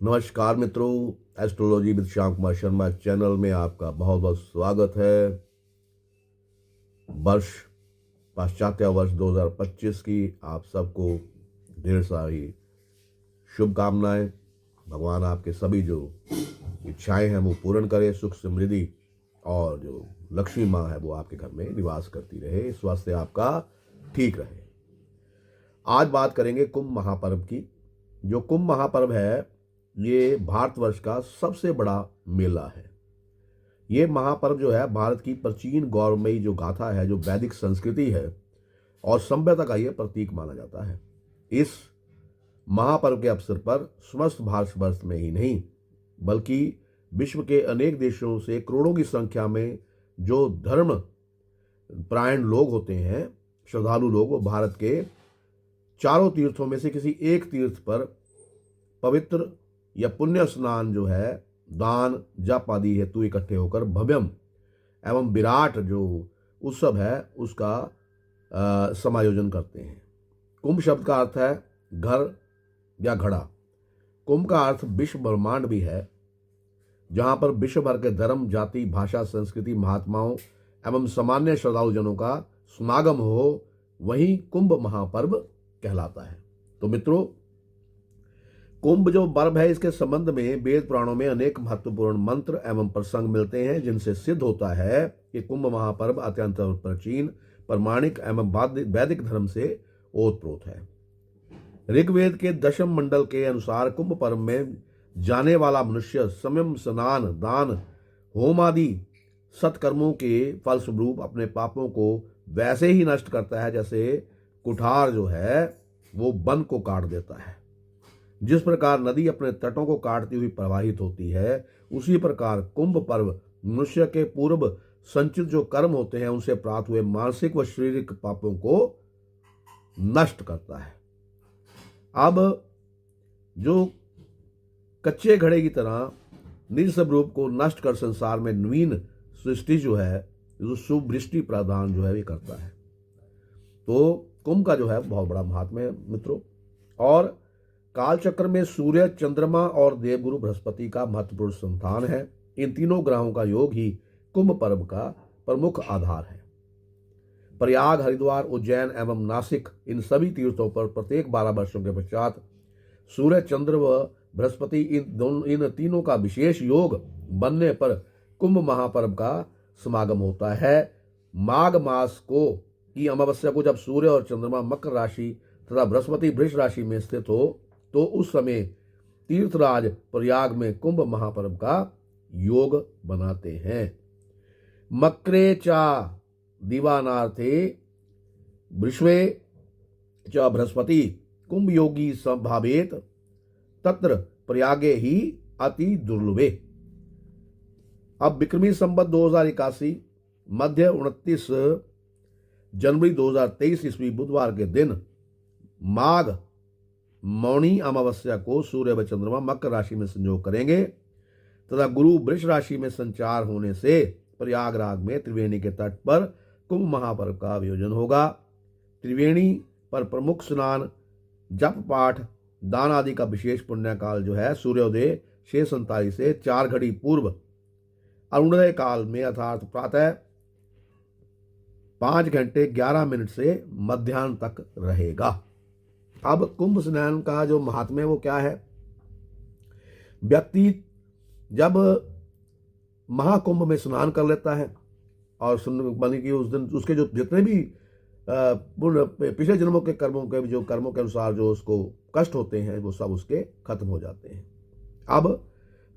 नमस्कार मित्रों, astrology with Shyam Kumar Sharma channel में आपका बहुत बहुत स्वागत है। वर्ष पाश्चात्य वर्ष 2025 की आप सबको ढेर सारी शुभकामनाएं। भगवान आपके सभी जो इच्छाएं हैं वो पूर्ण करे, सुख समृद्धि और जो लक्ष्मी माँ है वो आपके घर में निवास करती रहे, स्वास्थ्य आपका ठीक रहे। आज बात करेंगे कुंभ महापर्व की। जो कुंभ महापर्व है ये भारतवर्ष का सबसे बड़ा मेला है। ये महापर्व जो है भारत की प्राचीन गौरवमयी जो गाथा है, जो वैदिक संस्कृति है और सभ्यता का ये प्रतीक माना जाता है। इस महापर्व के अवसर पर समस्त भारतवर्ष में ही नहीं बल्कि विश्व के अनेक देशों से करोड़ों की संख्या में जो धर्म परायण लोग होते हैं, श्रद्धालु लोग, वो भारत के चारों तीर्थों में से किसी एक तीर्थ पर पवित्र या पुण्य स्नान जो है, दान जप आदि हेतु इकट्ठे होकर भव्यम एवं विराट जो उत्सव है उसका समायोजन करते हैं। कुंभ शब्द का अर्थ है घर या घड़ा। कुंभ का अर्थ विश्व ब्रह्मांड भी है, जहां पर विश्व भर के धर्म, जाति, भाषा, संस्कृति, महात्माओं एवं सामान्य श्रद्धालुजनों का समागम हो, वही कुंभ महापर्व कहलाता है। तो मित्रों, कुंभ जो पर्व है इसके संबंध में वेद पुराणों में अनेक महत्वपूर्ण मंत्र एवं प्रसंग मिलते हैं, जिनसे सिद्ध होता है कि कुंभ महापर्व अत्यंत प्राचीन, प्रमाणिक एवं वैदिक धर्म से ओतप्रोत है। ऋग्वेद के दशम मंडल के अनुसार कुंभ पर्व में जाने वाला मनुष्य संयम, स्नान, दान, होम आदि सत्कर्मों के फलस्वरूप अपने पापों को वैसे ही नष्ट करता है जैसे कुठार जो है वो वन को काट देता है। जिस प्रकार नदी अपने तटों को काटती हुई प्रवाहित होती है, उसी प्रकार कुंभ पर्व मनुष्य के पूर्व संचित जो कर्म होते हैं उनसे प्राप्त हुए मानसिक व शारीरिक पापों को नष्ट करता है। अब जो कच्चे घड़े की तरह निज स्वरूप को नष्ट कर संसार में नवीन सृष्टि जो है, जो शुभ वृष्टि प्रदान जो है वे करता है। तो कुंभ का जो है बहुत बड़ा महात्म्य है मित्रों। और कालचक्र में सूर्य, चंद्रमा और देवगुरु बृहस्पति का महत्वपूर्ण संतान है। इन तीनों ग्रहों का योग ही कुंभ पर्व का प्रमुख आधार है। प्रयाग, हरिद्वार, उज्जैन एवं नासिक, इन सभी तीर्थों पर प्रत्येक 12 वर्षों के पश्चात सूर्य, चंद्र व बृहस्पति इन तीनों का विशेष योग बनने पर कुंभ महापर्व का समागम होता है। माघ मास को की अमावस्या को जब सूर्य और चंद्रमा मकर राशि तथा बृहस्पति वृष राशि में स्थित हो तो उस समय तीर्थराज प्रयाग में कुंभ महापर्व का योग बनाते हैं। मकरे चा दिवानार्थे विश्वे च बृहस्पति कुंभ योगी संभावेत तत्र प्रयागे ही अति दुर्लभे। अब विक्रमी संवत 2081 मध्य 29 जनवरी 2023 ईस्वी बुधवार के दिन माघ मौनी अमावस्या को सूर्य व चंद्रमा मकर राशि में संयोग करेंगे तथा गुरु वृष राशि में संचार होने से प्रयागराज में त्रिवेणी के तट पर कुंभ महापर्व का आयोजन होगा। त्रिवेणी पर प्रमुख स्नान, जप पाठ, दान आदि का विशेष पुण्यकाल जो है सूर्योदय 6:47 से 4 घड़ी पूर्व अरुणोदय काल में अर्थात प्रातः 5 घंटे 11 मिनट से मध्याह्न तक रहेगा। अब कुंभ स्नान का जो महात्म्य है वो क्या है? व्यक्ति जब महाकुंभ में स्नान कर लेता है और मानी कि उस दिन उसके जो जितने भी पिछले जन्मों के कर्मों के अनुसार जो उसको कष्ट होते हैं वो सब उसके खत्म हो जाते हैं। अब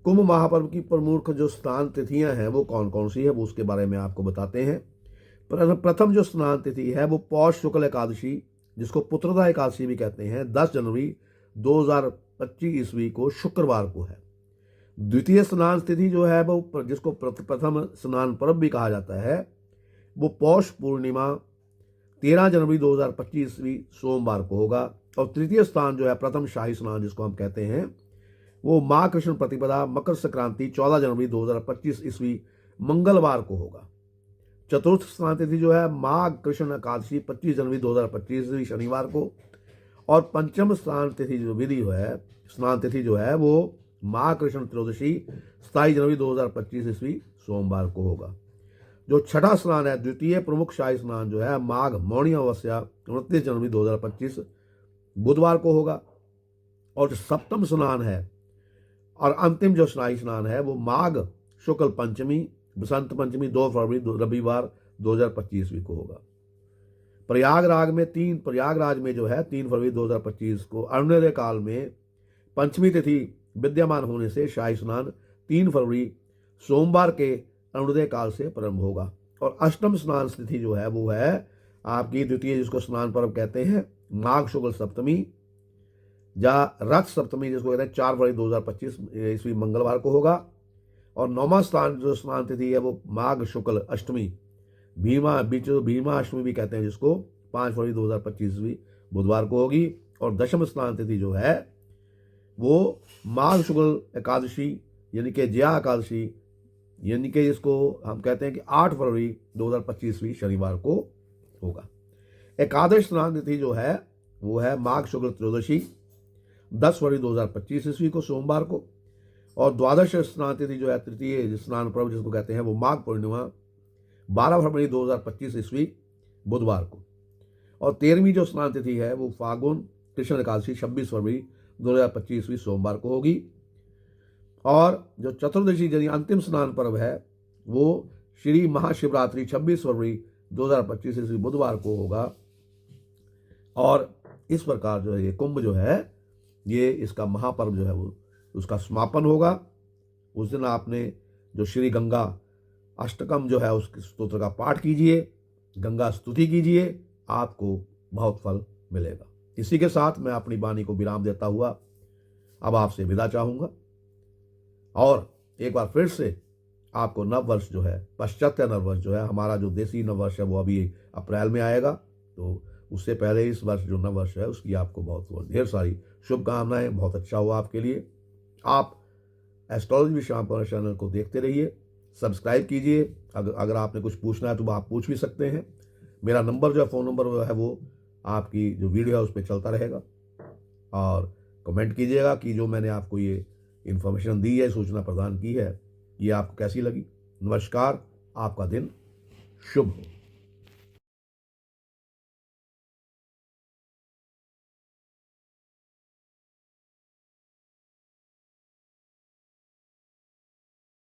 कुंभ महापर्व की प्रमुख जो स्नान तिथियां हैं वो कौन कौन सी है वो उसके बारे में आपको बताते हैं। प्रथम जो स्नान तिथि है वो पौष शुक्ल एकादशी, जिसको पुत्रदा एकादशी भी कहते हैं, 10 जनवरी 2025 ईस्वी को शुक्रवार को है। द्वितीय स्नान तिथि जो है वो जिसको प्रथम स्नान पर्व भी कहा जाता है वो पौष पूर्णिमा 13 जनवरी 2025 ईस्वी सोमवार को होगा। और तृतीय स्थान जो है प्रथम शाही स्नान जिसको हम कहते हैं वो माँ कृष्ण प्रतिपदा मकर संक्रांति 14 जनवरी 2025 ईस्वी मंगलवार को होगा। चतुर्थ स्नान तिथि जो है माघ कृष्ण एकादशी 25 जनवरी 2025 शनिवार को। और पंचम स्नान तिथि जो विधि है स्नान तिथि जो है वो माघ कृष्ण त्रयोदशी 27 जनवरी 2025 ईस्वी सोमवार को होगा। जो छठा स्नान है, द्वितीय प्रमुख शाही स्नान जो है, माघ मौनी अमावस्या 29 जनवरी 2025 बुधवार को होगा। और जो सप्तम स्नान है और अंतिम जो शाही स्नान है वो माघ शुक्ल पंचमी बसंत पंचमी 2 फरवरी रविवार 2025 ईस्वी को होगा। प्रयागराज में जो है 3 फरवरी 2025 को अरुणोदय काल में पंचमी तिथि विद्यमान होने से शाही स्नान 3 फरवरी सोमवार के अरुणोदय काल से प्रारंभ होगा। और अष्टम स्नान तिथि जो है वो है आपकी द्वितीय, जिसको स्नान पर्व कहते हैं, माघ शुक्ल सप्तमी या रथ सप्तमी जिसको कहते हैं 4 फरवरी 2025 ईस्वी मंगलवार को होगा। और नौवां स्नान तिथि है वो माघ शुक्ल अष्टमी, भीमा अष्टमी भी कहते हैं जिसको, 5 फरवरी 2025 ईस्वी बुधवार को होगी। और दशम स्नान तिथि जो है वो माघ शुक्ल एकादशी यानी कि जया एकादशी, यानी कि जिसको हम कहते हैं कि 8 फरवरी 2025 ईस्वी शनिवार को होगा। एकादश स्नान तिथि जो है वो है माघ शुक्ल त्रयोदशी 10 फरवरी 2025 ईस्वी को सोमवार को। और द्वादश स्नान तिथि जो है तृतीय स्नान पर्व जिसको कहते हैं वो माघ पूर्णिमा 12 फरवरी 2025 ईस्वी बुधवार को। और 13वीं जो स्नान तिथि है वो फागुन कृष्ण एकादशी 26 फरवरी 2025 ईस्वी सोमवार को होगी। और जो चतुर्दशी यानी अंतिम स्नान पर्व है वो श्री महाशिवरात्रि 26 फरवरी 2025 ईस्वी बुधवार को होगा। और इस प्रकार जो है ये कुंभ जो है ये इसका महापर्व जो है वो उसका समापन होगा। उस दिन आपने जो श्री गंगा अष्टकम जो है उस स्तोत्र का पाठ कीजिए, गंगा स्तुति कीजिए, आपको बहुत फल मिलेगा। इसी के साथ मैं अपनी वाणी को विराम देता हुआ अब आपसे विदा चाहूँगा। और एक बार फिर से आपको नववर्ष जो है, पाश्चात्य नववर्ष जो है, हमारा जो देसी नववर्ष है वो अभी अप्रैल में आएगा, तो उससे पहले इस वर्ष जो नववर्ष है उसकी आपको बहुत ढेर सारी शुभकामनाएं। बहुत अच्छा हुआ आपके लिए। आप astrology with Shyam Pawan channel को देखते रहिए, सब्सक्राइब कीजिए। अगर आपने कुछ पूछना है तो आप पूछ भी सकते हैं। मेरा नंबर जो है, फ़ोन नंबर है वो आपकी जो वीडियो है उस पर चलता रहेगा। और कमेंट कीजिएगा कि जो मैंने आपको ये इन्फॉर्मेशन दी है, सूचना प्रदान की है, ये आपको कैसी लगी। नमस्कार, आपका दिन शुभ हो।